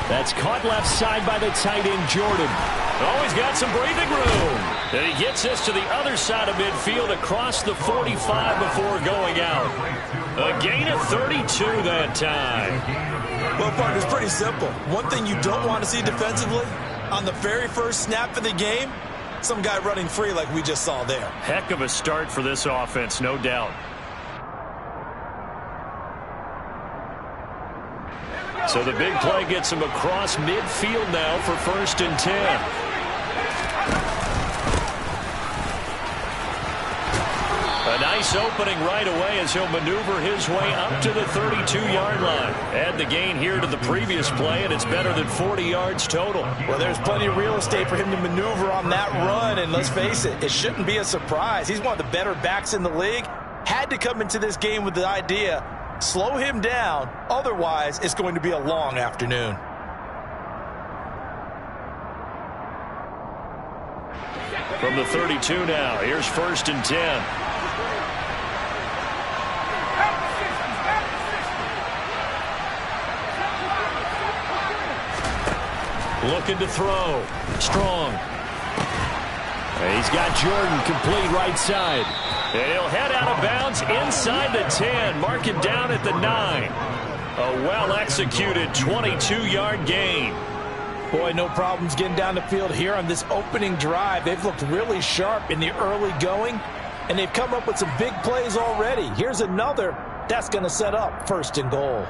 That's caught left side by the tight end, Jordan. Oh, he's got some breathing room. And he gets this to the other side of midfield across the 45 before going out. A gain of 32 that time. Well, partner, it's pretty simple. One thing you don't want to see defensively, on the very first snap of the game, some guy running free like we just saw there. Heck of a start for this offense, no doubt. So the big play gets him across midfield now for 1st and 10. A nice opening right away as he'll maneuver his way up to the 32-yard line. Add the gain here to the previous play, and it's better than 40 yards total. Well, there's plenty of real estate for him to maneuver on that run, and let's face it, it shouldn't be a surprise. He's one of the better backs in the league. Had to come into this game with the idea, slow him down, otherwise it's going to be a long afternoon. From the 32 now, here's 1st and 10. Looking to throw. Strong. He's got Jordan complete right side. And he'll head out of bounds inside the 10. Mark it down at the 9. A well-executed 22-yard gain. Boy, no problems getting down the field here on this opening drive. They've looked really sharp in the early going, and they've come up with some big plays already. Here's another that's going to set up 1st and goal.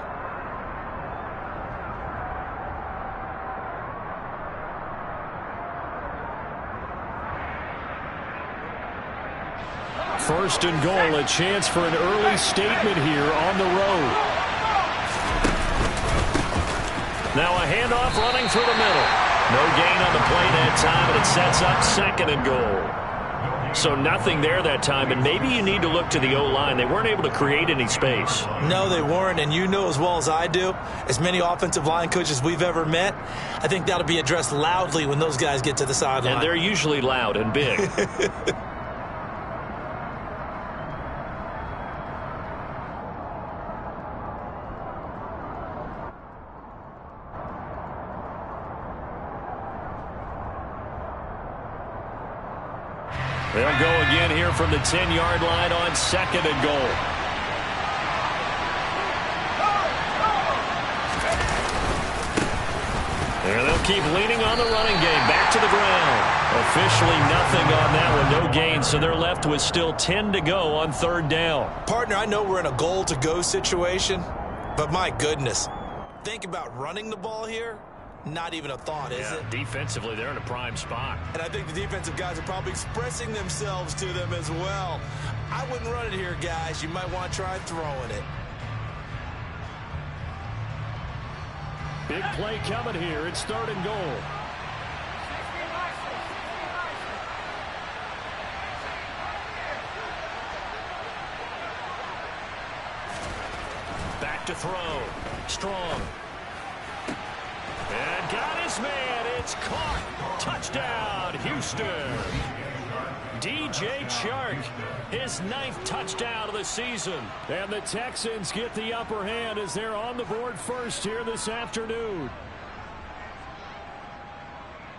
First and goal, a chance for an early statement here on the road. Now a handoff running through the middle. No gain on the play that time, and it sets up 2nd and goal. So nothing there that time, and maybe you need to look to the O-line. They weren't able to create any space. No, they weren't, and you know as well as I do, as many offensive line coaches we've ever met, I think that'll be addressed loudly when those guys get to the sideline. And they're usually loud and big. They'll go again here from the 10-yard line on 2nd and goal. And they'll keep leaning on the running game. Back to the ground. Officially nothing on that one. No gain, so they're left with still 10 to go on 3rd down. Partner, I know we're in a goal-to-go situation, but my goodness. Think about running the ball here. Not even a thought, is it? Defensively, they're in a prime spot. And I think the defensive guys are probably expressing themselves to them as well. I wouldn't run it here, guys. You might want to try throwing it. Big play coming here. It's 3rd and goal. Back to throw. Strong. And got his man. It's caught. Touchdown, Houston. DJ Chark, his 9th touchdown of the season. And the Texans get the upper hand as they're on the board first here this afternoon.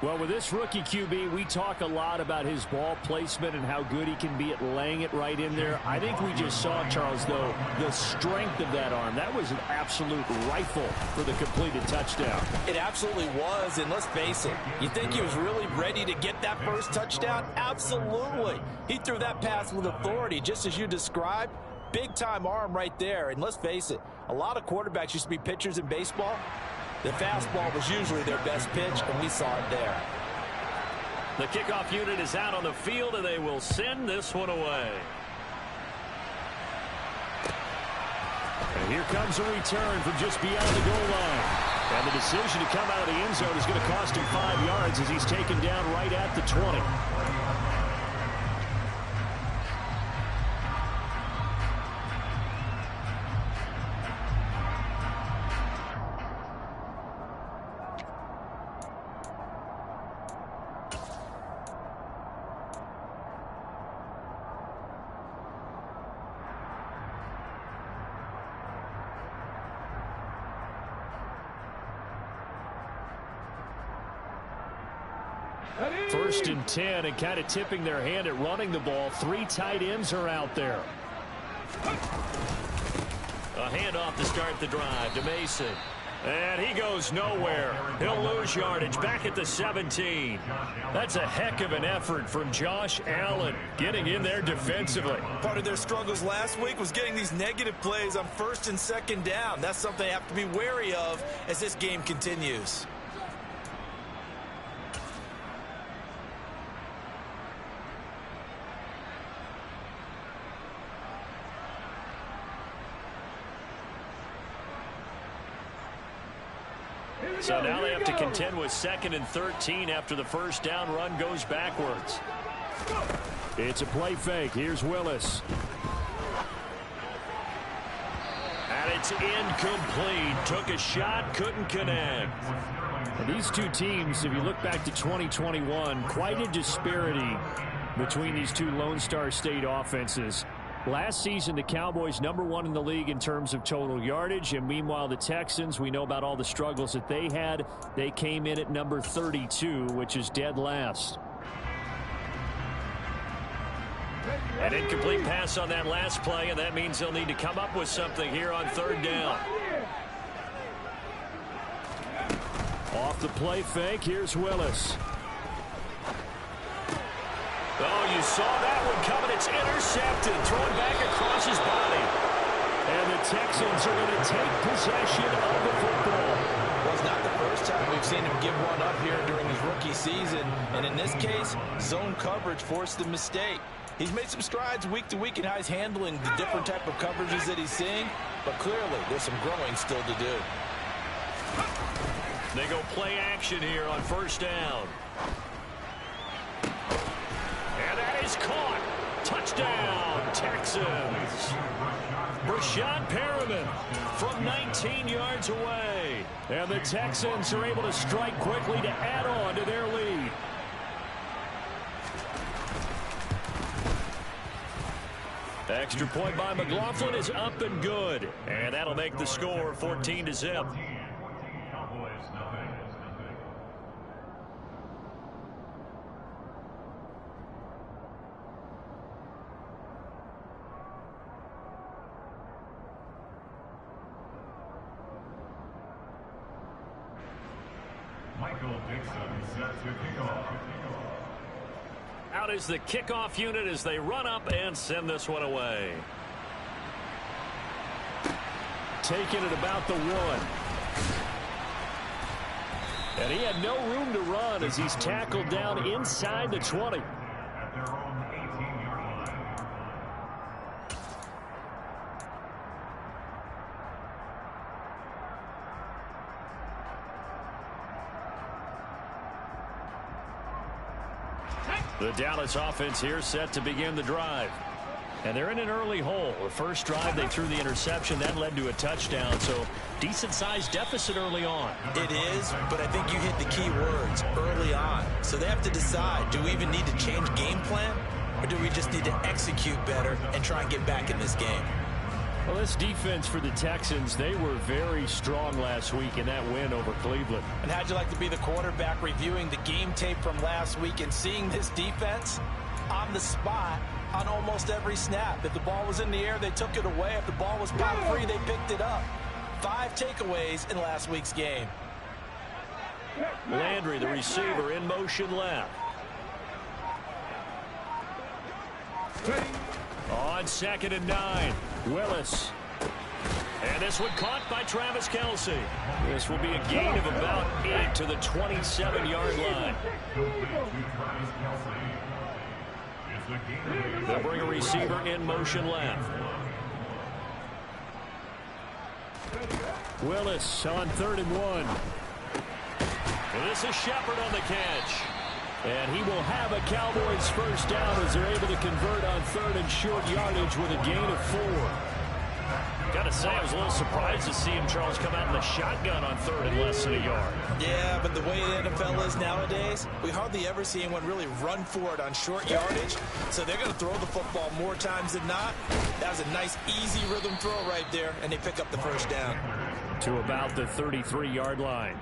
Well, with this rookie QB, we talk a lot about his ball placement and how good he can be at laying it right in there. I think we just saw, Charles, though, the strength of that arm. That was an absolute rifle for the completed touchdown. It absolutely was, and let's face it, you think he was really ready to get that first touchdown? Absolutely. He threw that pass with authority, just as you described. Big-time arm right there, and let's face it, a lot of quarterbacks used to be pitchers in baseball. The fastball was usually their best pitch, and we saw it there. The kickoff unit is out on the field, and they will send this one away. And here comes a return from just beyond the goal line. And the decision to come out of the end zone is going to cost him 5 yards as he's taken down right at the 20. First and 10, and kind of tipping their hand at running the ball. 3 tight ends are out there. A handoff to start the drive to Mason. And he goes nowhere. He'll lose yardage back at the 17. That's a heck of an effort from Josh Allen getting in there defensively. Part of their struggles last week was getting these negative plays on first and second down. That's something they have to be wary of as this game continues. So now they have to contend with 2nd and 13 after the first down run goes backwards. It's a play fake. Here's Willis. And it's incomplete. Took a shot, couldn't connect. And these two teams, if you look back to 2021, quite a disparity between these two Lone Star State offenses. Last season, the Cowboys #1 in the league in terms of total yardage, and meanwhile the Texans, we know about all the struggles that they had. They came in at number 32, which is dead last. An incomplete pass on that last play, and that means they'll need to come up with something here on 3rd down. Off the play fake, here's Willis. Oh, you saw that one coming. It's intercepted. Thrown back across his body. And the Texans are going to take possession of the football. Well, it's not the first time we've seen him give one up here during his rookie season. And in this case, zone coverage forced the mistake. He's made some strides week to week in how he's handling the different type of coverages that he's seeing. But clearly, there's some growing still to do. They go play action here on 1st down. Is caught. Touchdown, Texans. Brashad Perriman from 19 yards away. And the Texans are able to strike quickly to add on to their lead. Extra point by McLaughlin is up and good. And that'll make the score 14-0. Out is the kickoff unit as they run up and send this one away. Taking it about the 1. And he had no room to run as he's tackled down inside the 20. The Dallas offense here set to begin the drive. And they're in an early hole. The first drive, they threw the interception. That led to a touchdown. So decent-sized deficit early on. It is, but I think you hit the key words, early on. So they have to decide, do we even need to change game plan? Or do we just need to execute better and try and get back in this game? Well, this defense for the Texans, they were very strong last week in that win over Cleveland. And how'd you like to be the quarterback reviewing the game tape from last week and seeing this defense on the spot on almost every snap? If the ball was in the air, they took it away. If the ball was pop free, they picked it up. 5 takeaways in last week's game. Landry, the receiver, in motion left. On 2nd and 9, Willis. And this one caught by Travis Kelce. This will be a gain of about 8 to the 27-yard line. They'll bring a receiver in motion left. Willis on 3rd and 1. And this is Shepard on the catch. And he will have a Cowboys first down as they're able to convert on 3rd and short yardage with a gain of 4. Gotta say, I was a little surprised to see him, Charles, come out in the shotgun on 3rd and less than a yard. Yeah, but the way the NFL is nowadays, we hardly ever see anyone really run for it on short yardage. So they're going to throw the football more times than not. That was a nice, easy rhythm throw right there, and they pick up the first down. To about the 33-yard line.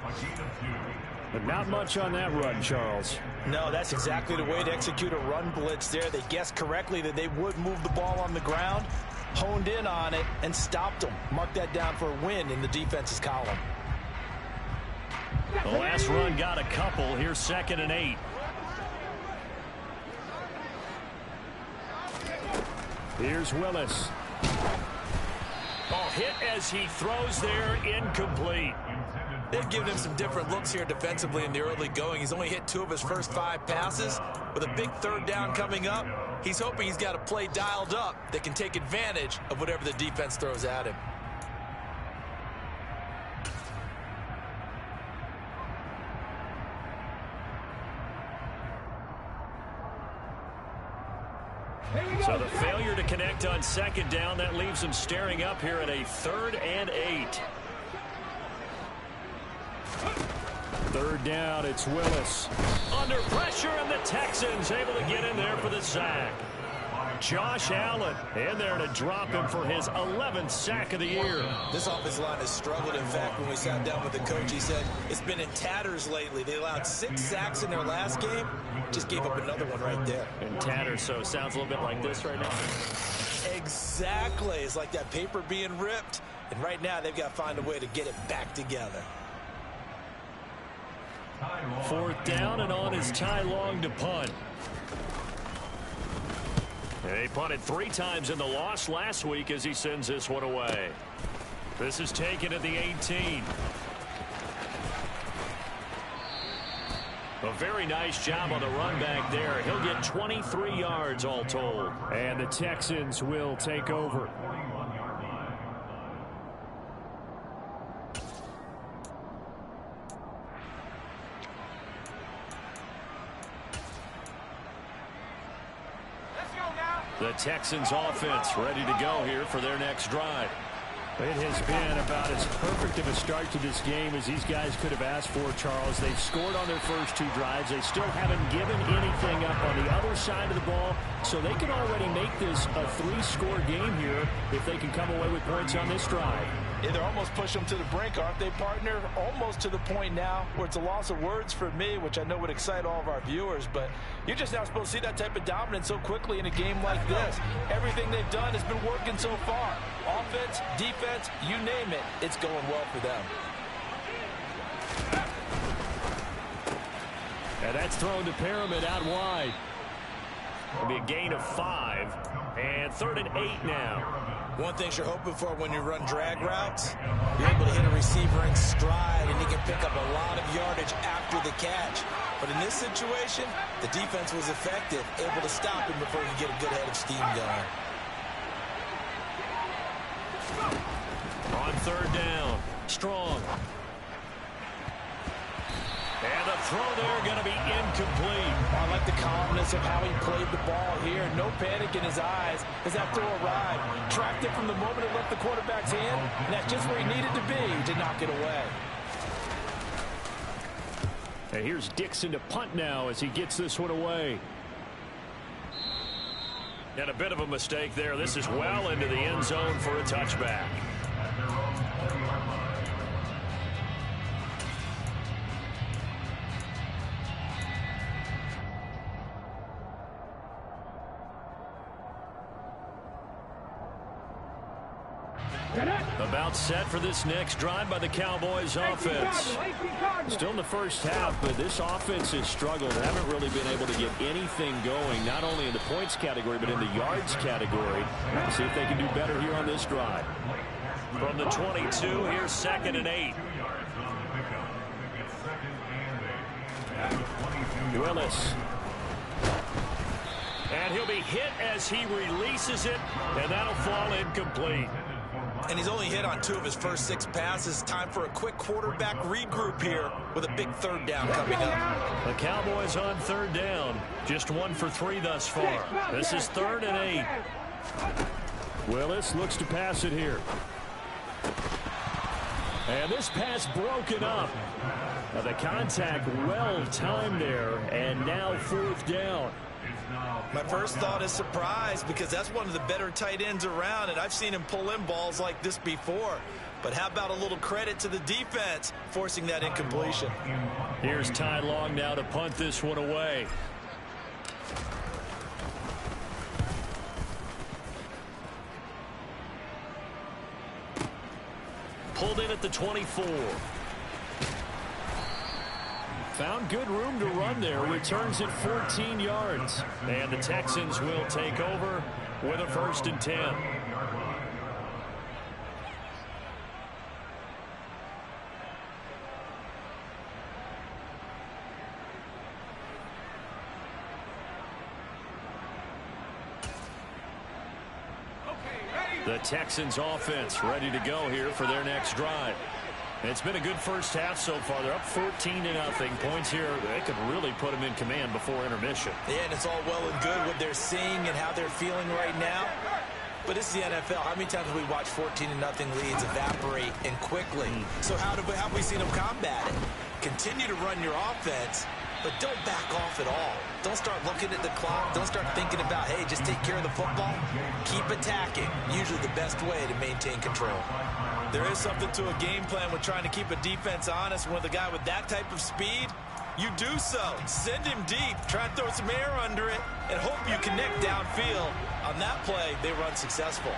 But not much on that run, Charles. No, that's exactly the way to execute a run blitz there. They guessed correctly that they would move the ball on the ground, honed in on it, and stopped them. Mark that down for a win in the defense's column. The last run got a couple. Here's 2nd and 8. Here's Willis. Oh, hit as he throws there, incomplete. They've given him some different looks here defensively in the early going. He's only hit 2 of his first 5 passes. With a big 3rd down coming up, he's hoping he's got a play dialed up that can take advantage of whatever the defense throws at him. So the failure to connect on 2nd down, that leaves him staring up here at a 3rd and 8. 3rd down, it's Willis. Under pressure, and the Texans able to get in there for the sack. Josh Allen in there to drop him for his 11th sack of the year. This offensive line has struggled. In fact, when we sat down with the coach, he said it's been in tatters lately. They allowed 6 sacks in their last game. Just gave up another one right there. In tatters, so it sounds a little bit like this right now. Exactly. It's like that paper being ripped. And right now, they've got to find a way to get it back together. 4th down, and on is Ty Long to punt. They punted 3 times in the loss last week as he sends this one away. This is taken at the 18. A very nice job on the run back there. He'll get 23 yards all told. And the Texans will take over. The Texans offense ready to go here for their next drive. It has been about as perfect of a start to this game as these guys could have asked for, Charles. They've scored on their first 2 drives. They still haven't given anything up on the other side of the ball, so they can already make this a 3-score game here if they can come away with points on this drive. Yeah, they're almost pushing them to the brink, aren't they, partner? Almost to the point now where it's a loss of words for me, which I know would excite all of our viewers, but you're just not supposed to see that type of dominance so quickly in a game like this. Everything they've done has been working so far. Offense, defense, you name it, it's going well for them. And that's thrown to Pyramid out wide. It'll be a gain of 5, and 3rd and 8 now. One thing you're hoping for when you run drag routes, you're able to hit a receiver in stride, and he can pick up a lot of yardage after the catch. But in this situation, the defense was effective, able to stop him before he could get a good head of steam going. On 3rd down, Strong. And the throw there going to be incomplete. I like the calmness of how he played the ball here. No panic in his eyes as that throw arrived. Tracked it from the moment it left the quarterback's hand, and that's just where he needed to be to knock it away. And here's Dixon to punt now as he gets this one away. And a bit of a mistake there. This is well into the end zone for a touchback. About set for this next drive by the Cowboys offense. Still in the first half, but this offense has struggled. They haven't really been able to get anything going, not only in the points category, but in the yards category. Let's see if they can do better here on this drive. From the 22, here's 2nd and 8. Willis. And he'll be hit as he releases it, and that'll fall incomplete. And he's only hit on 2 of his first 6 passes. Time for a quick quarterback regroup here with a big 3rd down coming up. The Cowboys on 3rd down. Just 1 for 3 thus far. This is 3rd and 8. Willis looks to pass it here. And this pass broken up. Now the contact well timed there, and now 4th down. My first thought is surprise, because that's one of the better tight ends around, and I've seen him pull in balls like this before. But how about a little credit to the defense forcing that incompletion? Here's Ty Long now to punt this one away. Pulled in at the 24. Found good room to run there. Returns at 14 yards. And the Texans will take over with a 1st and 10. The Texans offense ready to go here for their next drive. It's been a good first half so far. They're up 14-0. Points here, they could really put them in command before intermission. Yeah, and it's all well and good what they're seeing and how they're feeling right now. But this is the NFL. How many times have we watched 14-0 leads evaporate and quickly? So how have we seen them combat it? Continue to run your offense, but don't back off at all. Don't start looking at the clock. Don't start thinking about, hey, just take care of the football. Keep attacking. Usually the best way to maintain control. There is something to a game plan with trying to keep a defense honest. With a guy with that type of speed, you do so. Send him deep. Try and throw some air under it and hope you connect downfield. On that play, they run successful.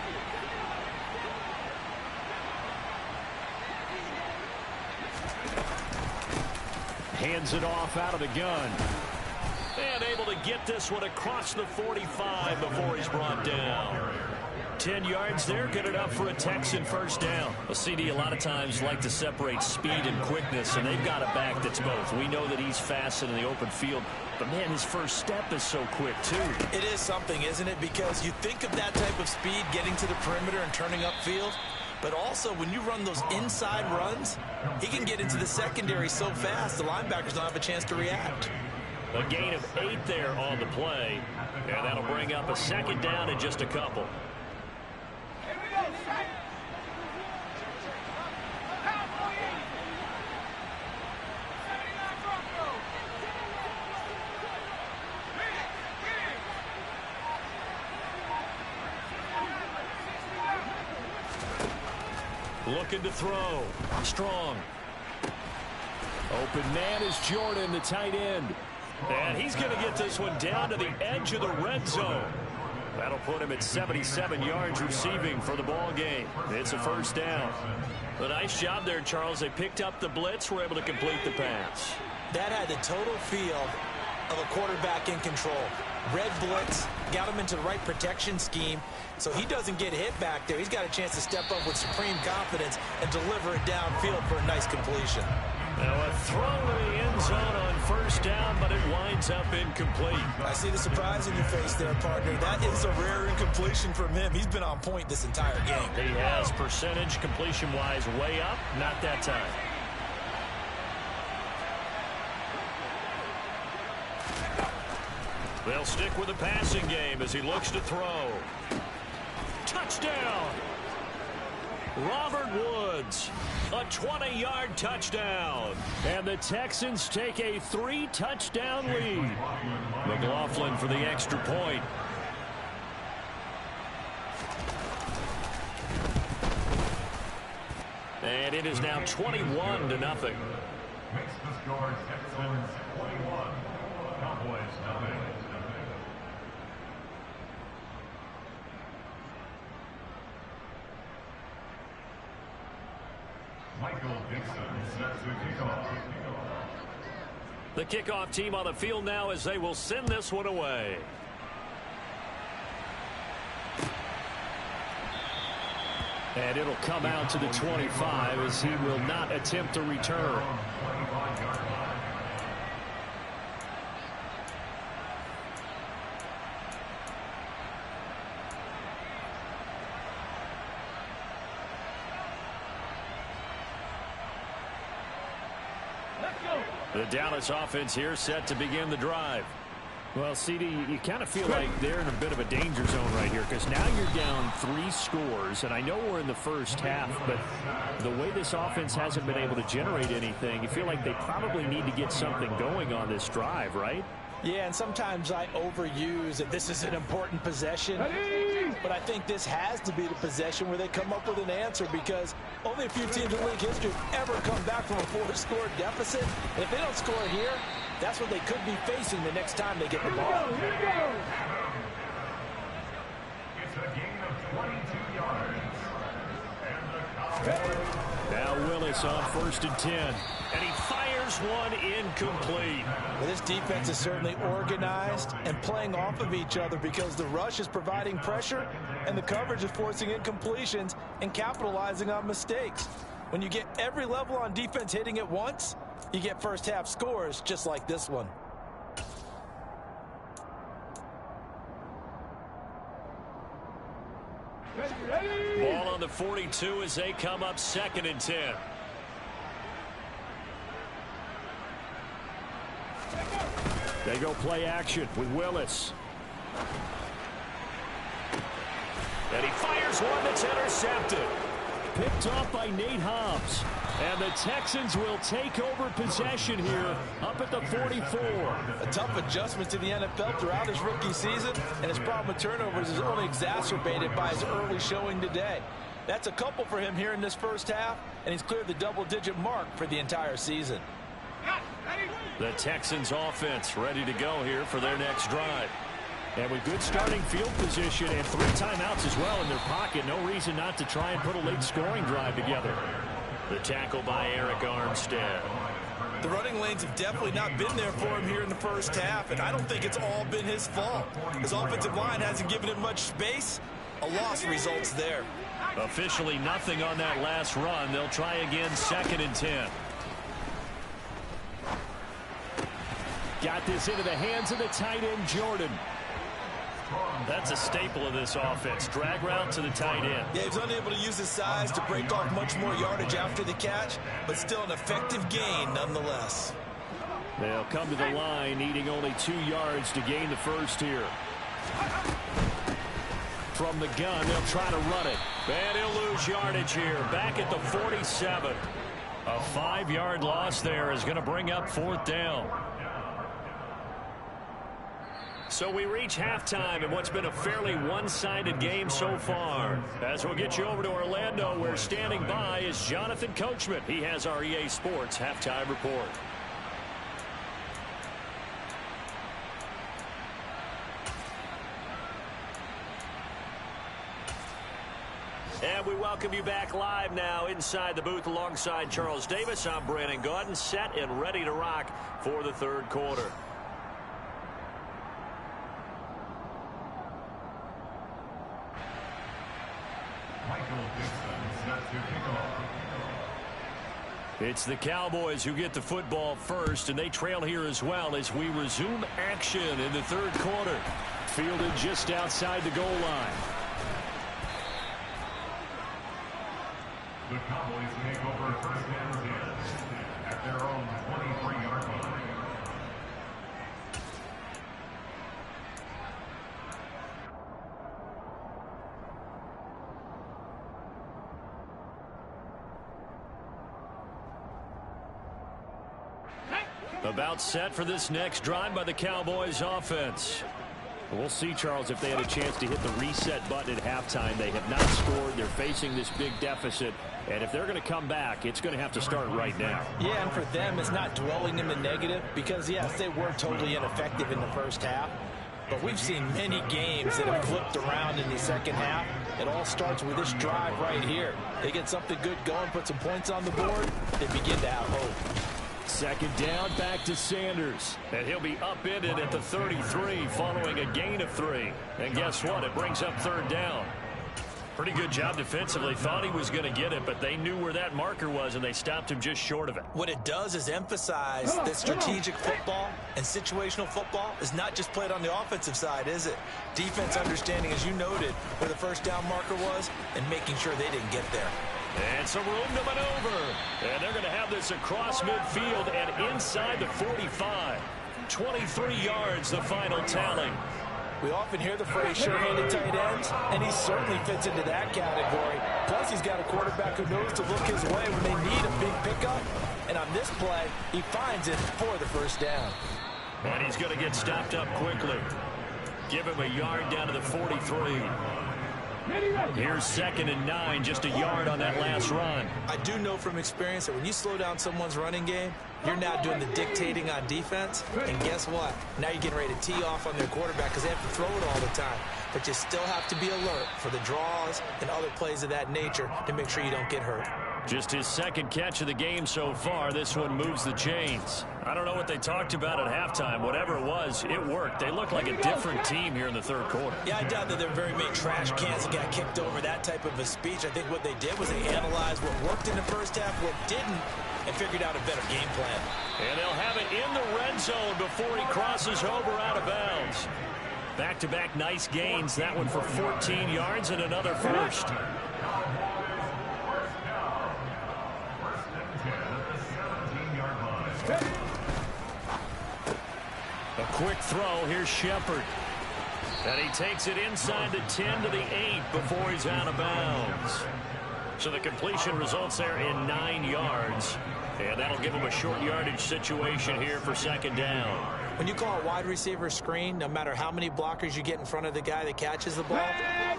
Hands it off out of the gun. And able to get this one across the 45 before he's brought down. 10 yards there, good enough for a Texan 1st down. A CD a lot of times like to separate speed and quickness, and they've got a back that's both. We know that he's fast in the open field, but man, his first step is so quick too. It is something, isn't it? Because you think of that type of speed getting to the perimeter and turning upfield, but also when you run those inside runs, he can get into the secondary so fast the linebackers don't have a chance to react. A gain of 8 there on the play, and that'll bring up a 2nd down in just a couple. Looking to throw. Strong. Open man is Jordan, the tight end. And he's going to get this one down to the edge of the red zone. That'll put him at 77 yards receiving for the ball game. It's a 1st down. A nice job there, Charles. They picked up the blitz, were able to complete the pass. That had the total feel of a quarterback in control. Red blitz, got him into the right protection scheme, so he doesn't get hit back there. He's got a chance to step up with supreme confidence and deliver it downfield for a nice completion. Now a throw to the end zone on 1st down, but it winds up incomplete. I see the surprise in your face there, partner. That is a rare incompletion from him. He's been on point this entire game. He has percentage completion-wise way up, not that time. They'll stick with the passing game as he looks to throw. Touchdown! Robert Woods, a 20-yard touchdown. And the Texans take a 3-touchdown lead. McLaughlin for the extra point. And it is now 21-0. Makes the score Texans 21, Cowboys nothing. Michael Dixon set to kickoff. The kickoff team on the field now as they will send this one away. And it'll come out to the 25 as he will not attempt to return. The Dallas offense here set to begin the drive. Well, CD, you kind of feel like they're in a bit of a danger zone right here because now you're down 3 scores, and I know we're in the first half, but the way this offense hasn't been able to generate anything, you feel like they probably need to get something going on this drive, right? Yeah, and sometimes I overuse that this is an important possession. But I think this has to be the possession where they come up with an answer, because only a few teams in league history have ever come back from a 4-score deficit. And if they don't score here, that's what they could be facing the next time they get the ball. It's a gain of 22 yards. And the Cowboys. Now Willis on 1st and 10. And he fires one incomplete. Well, this defense is certainly organized and playing off of each other, because the rush is providing pressure and the coverage is forcing incompletions and capitalizing on mistakes. When you get every level on defense hitting at once, you get first half scores just like this one. Ball on the 42 as they come up 2nd and 10. They go play action with Willis. And he fires one that's intercepted. Picked off by Nate Hobbs. And the Texans will take over possession here up at the 44. A tough adjustment to the NFL throughout his rookie season, and his problem with turnovers is only exacerbated by his early showing today. That's a couple for him here in this first half, and he's cleared the double-digit mark for the entire season. The Texans offense ready to go here for their next drive. And with good starting field position and 3 timeouts as well in their pocket, no reason not to try and put a late scoring drive together. The tackle by Eric Armstead. The running lanes have definitely not been there for him here in the first half, and I don't think it's all been his fault. His offensive line hasn't given him much space. A loss results there. Officially nothing on that last run. They'll try again 2nd and 10. Got this into the hands of the tight end, Jordan. That's a staple of this offense. Drag route to the tight end. Yeah, he's unable to use his size to break off much more yardage after the catch, but still an effective gain nonetheless. They'll come to the line, needing only 2 yards to gain the first here. From the gun, they'll try to run it. And he'll lose yardage here, back at the 47. A 5-yard loss there is going to bring up 4th down. So we reach halftime in what's been a fairly one-sided game so far. As we'll get you over to Orlando, where standing by is Jonathan Coachman. He has our EA Sports halftime report. And we welcome you back live now inside the booth alongside Charles Davis. I'm Brandon Gaudin, set and ready to rock for the 3rd quarter. It's the Cowboys who get the football first, and they trail here as well as we resume action in the 3rd quarter. Fielded just outside the goal line. The Cowboys take over 1st and 10 at their own 23-yard line. About set for this next drive by the Cowboys offense. We'll see, Charles, if they had a chance to hit the reset button at halftime. They have not scored. They're facing this big deficit. And if they're going to come back, it's going to have to start right now. Yeah, and for them, it's not dwelling in the negative because, yes, they were totally ineffective in the first half. But we've seen many games that have flipped around in the second half. It all starts with this drive right here. They get something good going, put some points on the board, they begin to have hope. 2nd down, back to Sanders. And he'll be upended at the 33 following a gain of 3. And guess what? It brings up 3rd down. Pretty good job defensively. Thought he was going to get it, but they knew where that marker was, and they stopped him just short of it. What it does is emphasize that strategic football and situational football is not just played on the offensive side, is it? Defense understanding, as you noted, where the 1st down marker was and making sure they didn't get there. And some room to maneuver. And they're going to have this across midfield and inside the 45. 23 yards, the final tally. We often hear the phrase sure-handed tight ends, and he certainly fits into that category. Plus, he's got a quarterback who knows to look his way when they need a big pickup. And on this play, he finds it for the 1st down. And he's going to get stopped up quickly. Give him a yard down to the 43. Here's 2nd and 9, just a yard on that last run. I do know from experience that when you slow down someone's running game, you're now doing the dictating on defense. And guess what? Now you're getting ready to tee off on their quarterback because they have to throw it all the time. But you still have to be alert for the draws and other plays of that nature to make sure you don't get hurt. Just his 2nd catch of the game so far. This one moves the chains. I don't know what they talked about at halftime. Whatever it was, it worked. They look like a different team here in the 3rd quarter. Yeah, I doubt that there were very many trash cans that got kicked over, that type of a speech. I think what they did was they analyzed what worked in the first half, what didn't, and figured out a better game plan. And they'll have it in the red zone before he crosses over out of bounds. Back-to-back nice gains. That one for 14 yards and another first. A quick throw. Here's Shepard. And he takes it inside the 10 to the 8 before he's out of bounds. So the completion results there in 9 yards. And that'll give him a short yardage situation here for 2nd down. When you call a wide receiver screen, no matter how many blockers you get in front of the guy that catches the ball,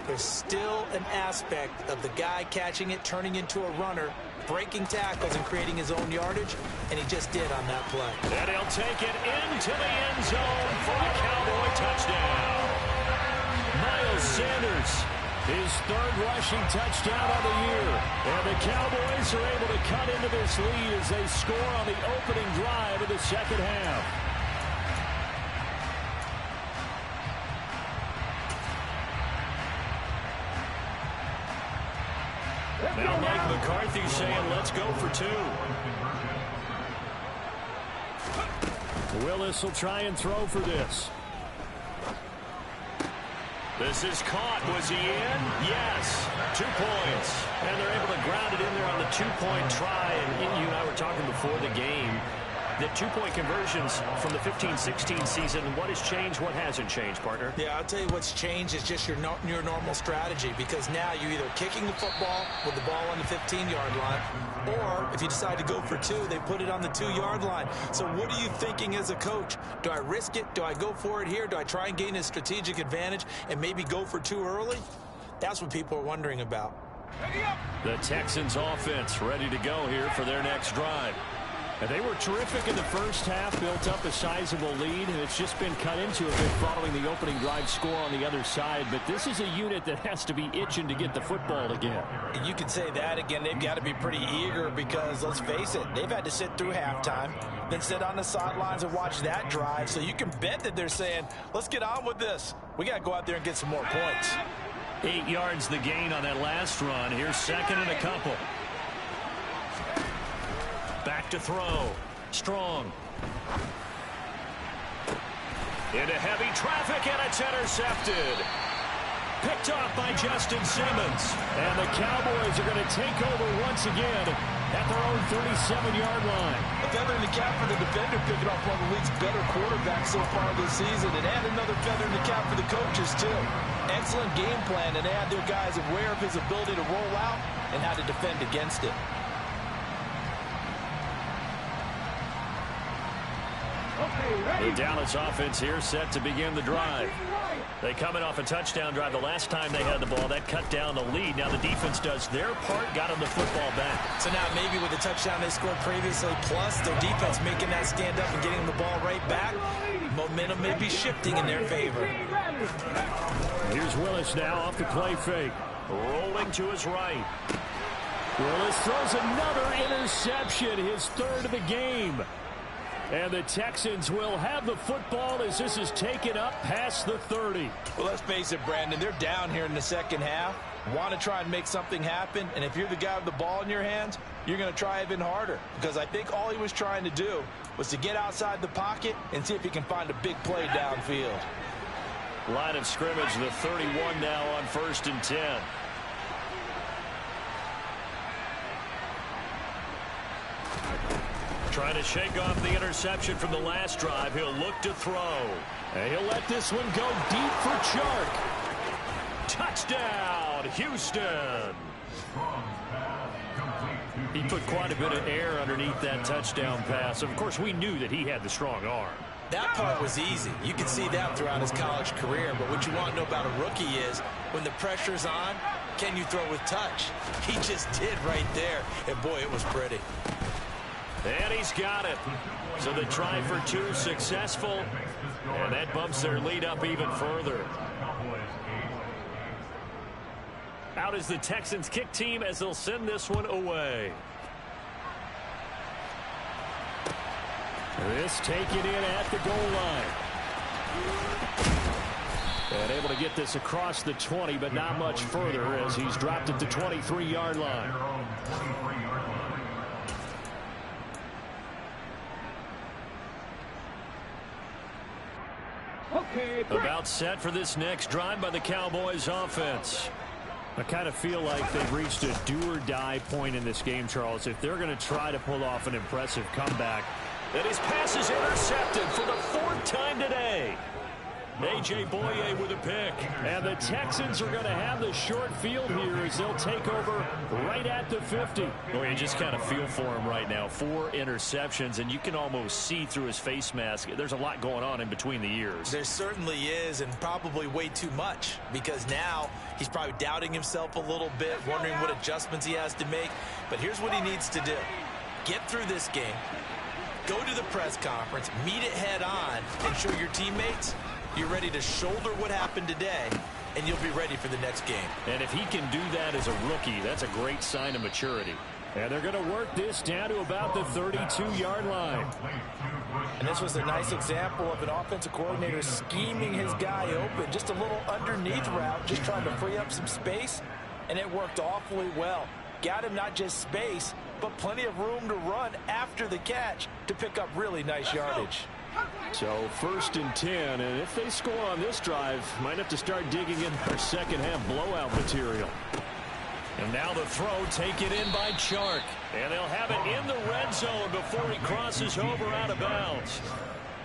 there's still an aspect of the guy catching it, turning into a runner, breaking tackles and creating his own yardage, and he just did on that play. And he'll take it into the end zone for a Cowboy touchdown. Miles Sanders, his 3rd rushing touchdown of the year. And the Cowboys are able to cut into this lead as they score on the opening drive of the 2nd half. Now Mike McCarthy saying, let's go for 2. Willis will try and throw for this. This is caught. Was he in? Yes. 2 points. And they're able to ground it in there on the 2-point try. And you and I were talking before the game that 2-point conversions from the 15-16 season. What has changed? What hasn't changed, partner? Yeah, I'll tell you what's changed is just your normal strategy, because now you're either kicking the football with the ball on the 15-yard line, or if you decide to go for 2, they put it on the 2-yard line. So what are you thinking as a coach? Do I risk it? Do I go for it here? Do I try and gain a strategic advantage and maybe go for 2 early? That's what people are wondering about. The Texans offense ready to go here for their next drive. And they were terrific in the first half, built up a sizable lead, and it's just been cut into a bit following the opening drive score on the other side. But this is a unit that has to be itching to get the football again. And you can say that again. They've got to be pretty eager because, let's face it, they've had to sit through halftime, then sit on the sidelines and watch that drive. So you can bet that they're saying, let's get on with this. We got to go out there and get some more points. 8 yards the gain on that last run. Here's 2nd and a couple. Back to throw. Strong. Into heavy traffic, and it's intercepted. Picked off by Justin Simmons. And the Cowboys are going to take over once again at their own 37-yard line. A feather in the cap for the defender, picking off one of the league's better quarterbacks so far this season. And add another feather in the cap for the coaches, too. Excellent game plan, and they had their guys aware of his ability to roll out and how to defend against it. The Dallas offense here set to begin the drive. They coming off a touchdown drive the last time they had the ball. That cut down the lead. Now the defense does their part, got them the football back. So now maybe with the touchdown they scored previously, plus their defense making that stand up and getting the ball right back, momentum may be shifting in their favor. Here's Willis now off the play fake. Rolling to his right. Willis throws another interception, his 3rd of the game. And the Texans will have the football as this is taken up past the 30. Well, let's face it, Brandon, they're down here in the second half. Want to try and make something happen, and if you're the guy with the ball in your hands, you're going to try even harder, because I think all he was trying to do was to get outside the pocket and see if he can find a big play downfield. Line of scrimmage, the 31 now on 1st and 10. Trying to shake off the interception from the last drive. He'll look to throw. And he'll let this one go deep for Chark. Touchdown, Houston. He put quite a bit of air underneath that touchdown pass. Of course, we knew that he had the strong arm. That part was easy. You can see that throughout his college career. But what you want to know about a rookie is When the pressure's on, can you throw with touch? He just did right there. And, boy, it was pretty. And he's got it. So the try for two successful. And that bumps their lead up even further. Out is the Texans kick team as they'll send this one away. This taken in at the goal line. And able to get this across the 20, but not much further as he's dropped at the 23-yard line. About set for this next drive by the Cowboys offense. I kind of feel like they've reached a do-or-die point in this game, Charles. If they're going to try to pull off an impressive comeback. And his pass is intercepted for the fourth time today. A.J. Boye with a pick. And the Texans are going to have the short field here as they'll take over right at the 50. Well, you just kind of feel for him right now. 4 interceptions, and you can almost see through his face mask. There's a lot going on in between the ears. There certainly is, and probably way too much, because now he's probably doubting himself a little bit, wondering what adjustments he has to make. But here's what he needs to do. Get through this game, go to the press conference, meet it head on, and show your teammates you're ready to shoulder what happened today, and you'll be ready for the next game. And if he can do that as a rookie, that's a great sign of maturity. And they're going to work this down to about the 32-yard line. And this was a nice example of an offensive coordinator scheming his guy open. Just a little underneath route, just trying to free up some space, and it worked awfully well. Got him not just space, but plenty of room to run after the catch to pick up really nice yardage. So 1st and 10, and if they score on this drive, might have to start digging in their second half blowout material. And now the throw taken in by Chark. And they'll have it in the red zone before he crosses over out of bounds.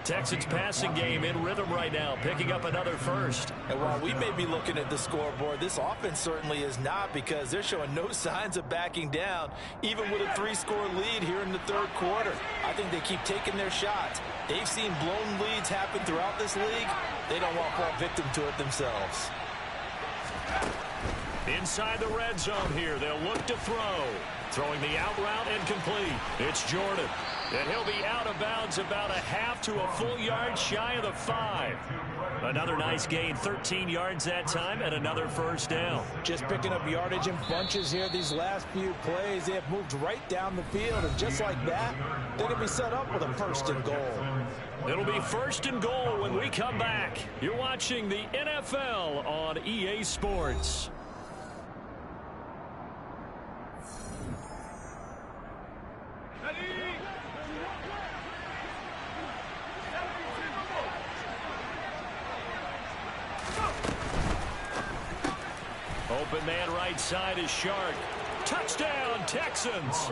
Texans passing game in rhythm right now, picking up another first. And while we may be looking at the scoreboard, this offense certainly is not, because they're showing no signs of backing down, even with a 3-score lead here in the third quarter. I think they keep taking their shots. They've seen blown leads happen throughout this league. They don't want to fall victim to it themselves. Inside the red zone here, they'll look to throw. Throwing the out route and complete. It's Jordan. And he'll be out of bounds about a half to a full yard shy of the 5. Another nice gain, 13 yards that time, and another first down. Just picking up yardage in bunches here these last few plays. They have moved right down the field, and just like that, they're going to be set up with a 1st and goal. It'll be 1st and goal when we come back. You're watching the NFL on EA Sports. Open man right side is Chark. Touchdown, Texans.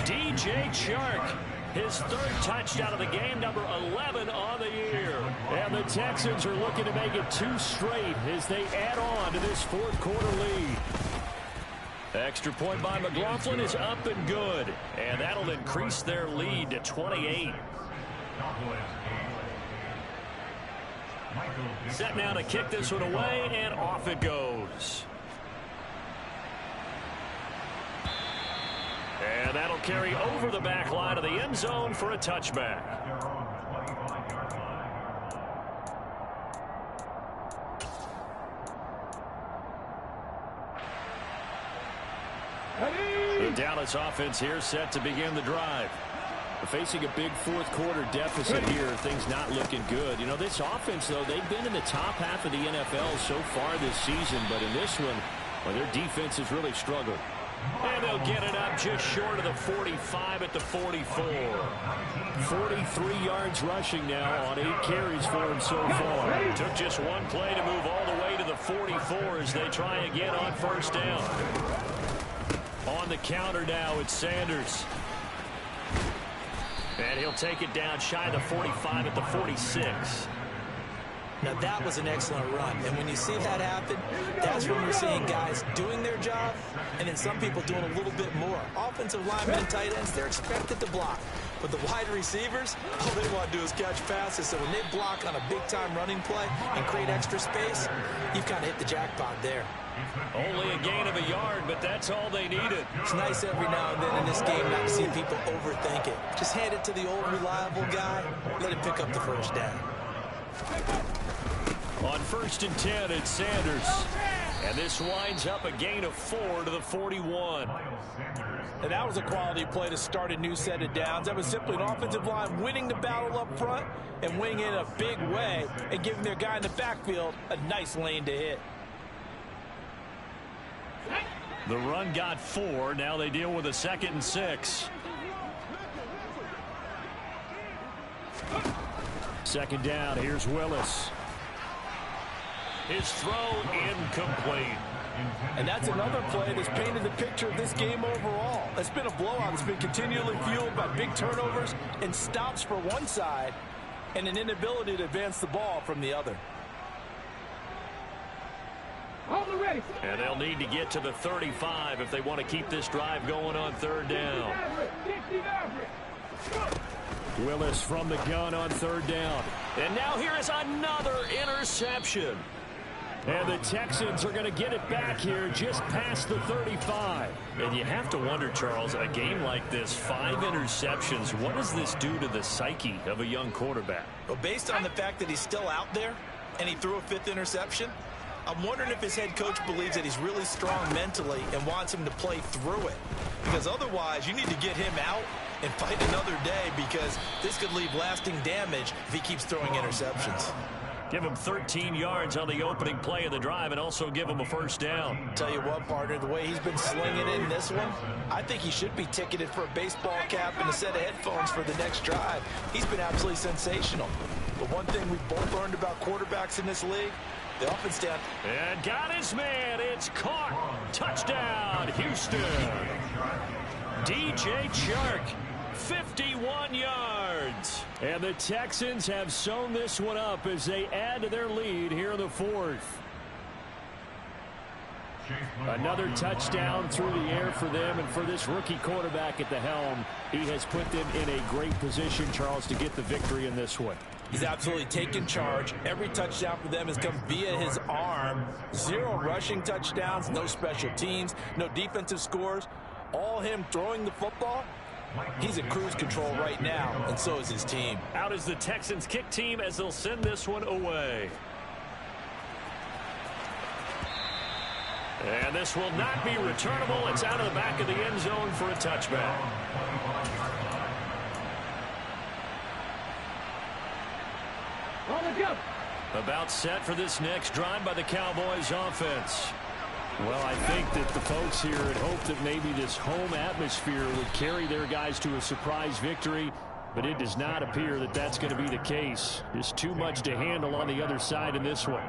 DJ Chark, his 3rd touchdown of the game, number 11 on the year. And the Texans are looking to make it 2 straight as they add on to this 4th quarter lead. Extra point by McLaughlin is up and good. And that'll increase their lead to 28. Set now to kick this one away, and off it goes. And that'll carry over the back line of the end zone for a touchback. The Dallas offense here set to begin the drive. Facing a big 4th quarter deficit here, things not looking good. You know, this offense, though, they've been in the top half of the NFL so far this season, but in this one, well, their defense has really struggled. And they'll get it up just short of the 45 at the 44. 43 yards rushing now on 8 carries for him so far. Took just one play to move all the way to the 44 as they try again on 1st down. On the counter now, it's Sanders. And he'll take it down shy of the 45 at the 46. Now that was an excellent run, and when you see that happen, that's when we're seeing guys doing their job, and then some people doing a little bit more. Offensive linemen and tight ends, they're expected to block. But the wide receivers, all they want to do is catch passes. So when they block on a big-time running play and create extra space, you've kind of hit the jackpot there. Only a gain of a yard, but that's all they needed. It's nice every now and then in this game not to see people overthink it. Just hand it to the old reliable guy, let him pick up the first down. On 1st and 10, it's Sanders. And this winds up a gain of 4 to the 41. And that was a quality play to start a new set of downs. That was simply an offensive line winning the battle up front and winning it in a big way and giving their guy in the backfield a nice lane to hit. The run got 4. Now they deal with a 2nd and 6. 2nd down. Here's Willis. His throw incomplete. And that's another play that's painted the picture of this game overall. It's been a blowout. It's been continually fueled by big turnovers and stops for one side and an inability to advance the ball from the other. And they'll need to get to the 35 if they want to keep this drive going on 3rd down. Willis from the gun on 3rd down. And now here is another interception. And the Texans are going to get it back here just past the 35. And you have to wonder, Charles, a game like this, 5 interceptions, what does this do to the psyche of a young quarterback? Well, based on the fact that he's still out there and he threw a 5th interception, I'm wondering if his head coach believes that he's really strong mentally and wants him to play through it. Because otherwise, you need to get him out and fight another day, because this could leave lasting damage if he keeps throwing interceptions. Give him 13 yards on the opening play of the drive and also give him a 1st down. Tell you what, partner, the way he's been slinging in this one, I think he should be ticketed for a baseball cap and a set of headphones for the next drive. He's been absolutely sensational. But one thing we've both learned about quarterbacks in this league, the offense down. And got his man. It's caught. Touchdown, Houston. DJ Chark, 51 yards. And the Texans have sewn this one up as they add to their lead here in the 4th. Another touchdown through the air for them, and for this rookie quarterback at the helm, he has put them in a great position, Charles, to get the victory in this one. He's absolutely taken charge. Every touchdown for them has come via his arm. 0 rushing touchdowns, no special teams, no defensive scores. All him throwing the football. He's in cruise control right now, and so is his team. Out is the Texans kick team as they'll send this one away. And this will not be returnable. It's out of the back of the end zone for a touchback. About set for this next drive by the Cowboys offense. Well, I think that the folks here had hoped that maybe this home atmosphere would carry their guys to a surprise victory, but it does not appear that that's going to be the case. There's too much to handle on the other side in this one.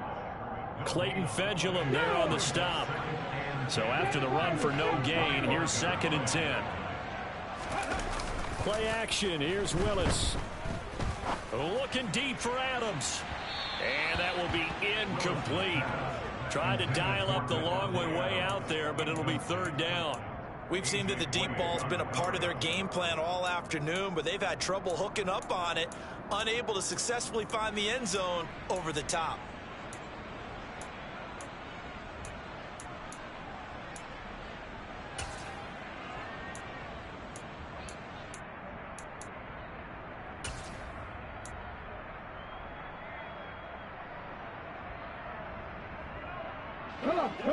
Clayton Fedulum there on the stop. So after the run for no gain, here's 2nd and 10. Play action. Here's Willis. Looking deep for Adams. And that will be incomplete. Tried to dial up the long way out there, but it'll be 3rd down. We've seen that the deep ball's been a part of their game plan all afternoon, but they've had trouble hooking up on it, unable to successfully find the end zone over the top.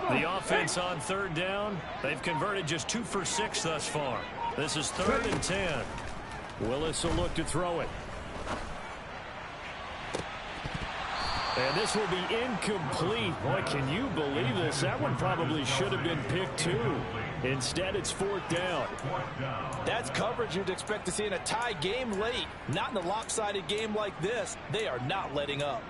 The offense on 3rd down, they've converted just 2 for 6 thus far. This is 3rd and 10. Willis will look to throw it. And this will be incomplete. Boy, can you believe this? That one probably should have been picked too. Instead, it's 4th down. That's coverage you'd expect to see in a tie game late. Not in a lopsided game like this. They are not letting up.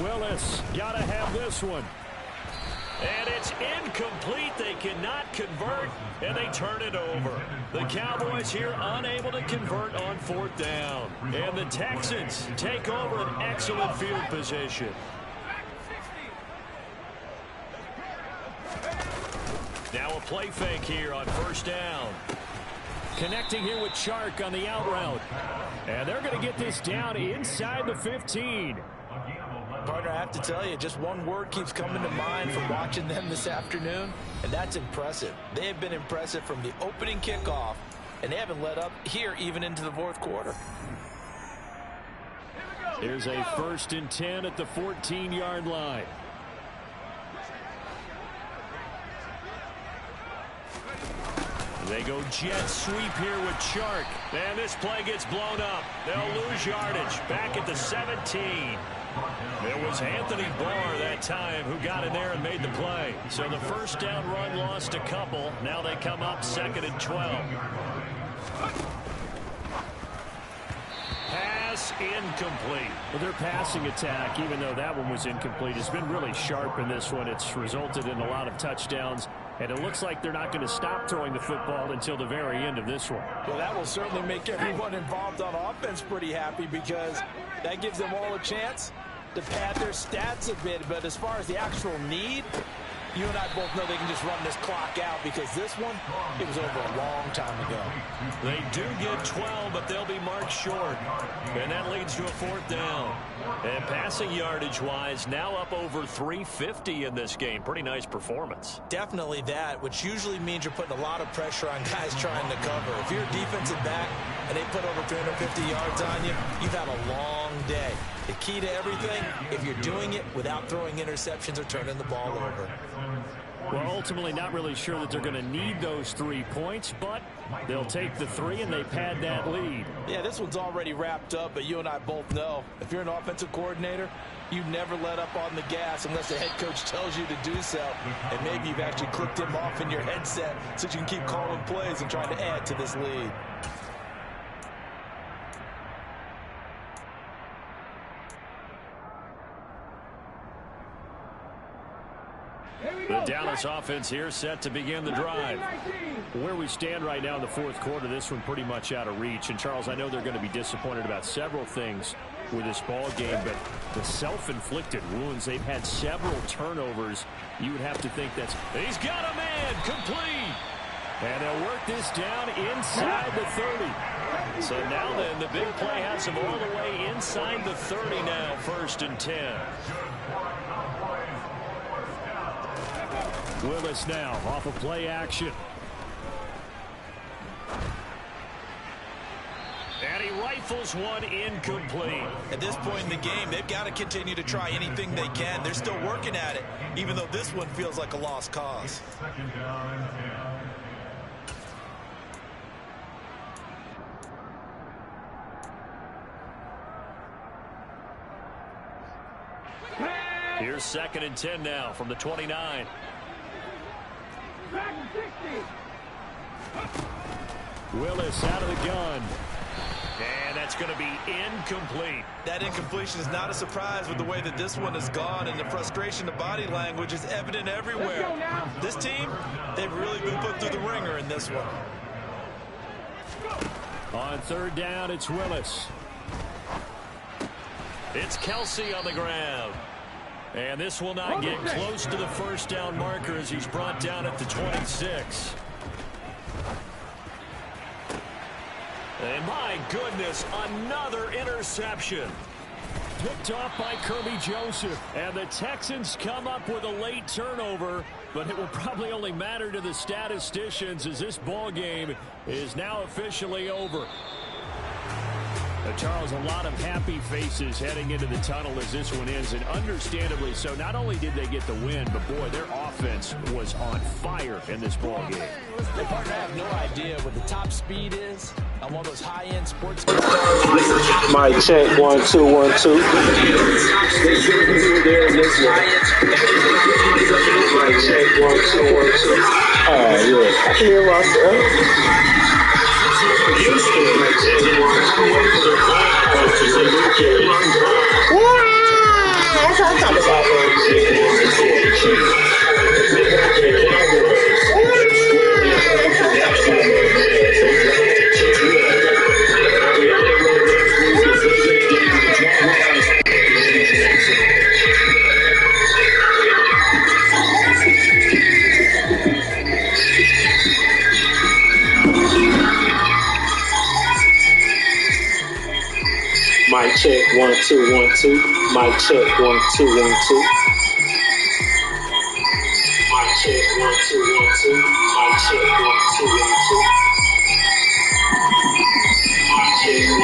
Willis got to have this one. And it's incomplete. They cannot convert, and they turn it over. The Cowboys here unable to convert on 4th down. And the Texans take over an excellent field position. Now a play fake here on 1st down. Connecting here with Chark on the out route. And they're going to get this down inside the 15. Partner, I have to tell you, just one word keeps coming to mind from watching them this afternoon, and that's impressive. They have been impressive from the opening kickoff, and they haven't let up here even into the 4th quarter. Here's a 1st and 10 at the 14-yard line. They go jet sweep here with Chark. And this play gets blown up. They'll lose yardage. Back at the 17. It was Anthony Barr that time who got in there and made the play. So the 1st down run lost a couple. Now they come up 2nd and 12. Pass incomplete. Well, their passing attack, even though that one was incomplete, has been really sharp in this one. It's resulted in a lot of touchdowns. And it looks like they're not going to stop throwing the football until the very end of this one. Well, that will certainly make everyone involved on offense pretty happy, because that gives them all a chance to pad their stats a bit. But as far as the actual need, you and I both know they can just run this clock out, because this one, it was over a long time ago. They do get 12, but they'll be marked short. And that leads to a 4th down. And passing yardage-wise, now up over 350 in this game. Pretty nice performance. Definitely that, which usually means you're putting a lot of pressure on guys trying to cover. If you're a defensive back and they put over 350 yards on you, you've had a long day. The key to everything, if you're doing it without throwing interceptions or turning the ball over. Well, ultimately not really sure that they're going to need those 3 points, but they'll take the 3 and they pad that lead. Yeah, this one's already wrapped up, but you and I both know if you're an offensive coordinator, you never let up on the gas unless the head coach tells you to do so. And maybe you've actually clicked him off in your headset so you can keep calling plays and trying to add to this lead. The Dallas offense here set to begin the drive. Where we stand right now in the 4th quarter, this one pretty much out of reach. And, Charles, I know they're going to be disappointed about several things with this ball game, but the self-inflicted wounds, they've had several turnovers. You would have to think that's... He's got a man, complete. And they'll work this down inside the 30. So now then, the big play has them all the way inside the 30 now, 1st and 10. Willis now off of play action. And he rifles one incomplete. At this point in the game, they've got to continue to try anything they can. They're still working at it, even though this one feels like a lost cause. 2nd down and 10. Here's 2nd and 10 now from the 29. Willis out of the gun. And that's going to be incomplete. That incompletion is not a surprise with the way that this one has gone, and the frustration of body language is evident everywhere. This team, they've really been put through the ringer in this one. On 3rd down, it's Willis. It's Kelsey on the ground. And this will not get close to the 1st down marker as he's brought down at the 26. And my goodness, another interception. Picked off by Kirby Joseph. And the Texans come up with a late turnover, but it will probably only matter to the statisticians as this ball game is now officially over. Charles, a lot of happy faces heading into the tunnel as this one ends, and understandably so. Not only did they get the win, but boy, their offense was on fire in this ball game. Hey, partner, I have no idea what the top speed is on one of those high-end sports cars. Mic check, 1 2 1 2. Mic check, 1 2 1 2. Yeah, I can hear myself. That's what I'm talking about. Mic check 1 2 1 2. Mic check 1 2 1 2. Mic check 1 2 1 2. Mic check 1 2 1 2. Mic check 1